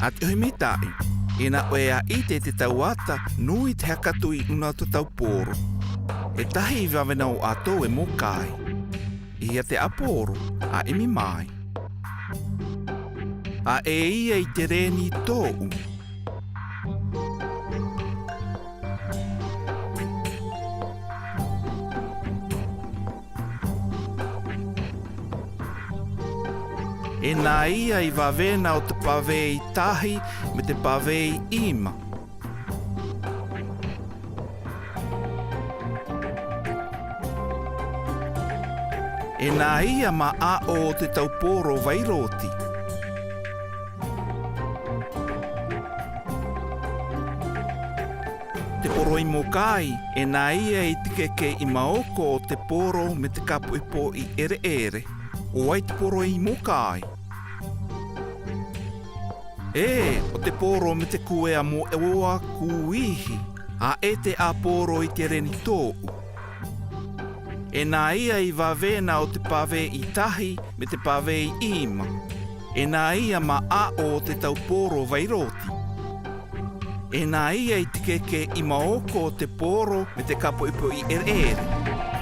A te mitai, e na oea I te tauata nui te hakatu I una to tau poro. E tahi I wawena o ato e mokai. Ia te aporo a imi mai. A e ia I te reni tōu. E nā ia I wawena o te pawei tahi me te pawei ima. E nā ia ma a o te tauporo wairoti. Te poro I mokai, e nā ia I tikeke I maoko o te poro me te kapu I po I ere ere. O ai te poro I mokai. E, o te poro me te kuea mo e oa kuihi, a e te a poro I te reni tōu. E nā ia I wawena o te pawe I tahi me te pawe I ima. E nā ia ma a o te tauporo wairoti. E nā ia I tikeke I maoko o te poro me te kapo ipo I ere ere.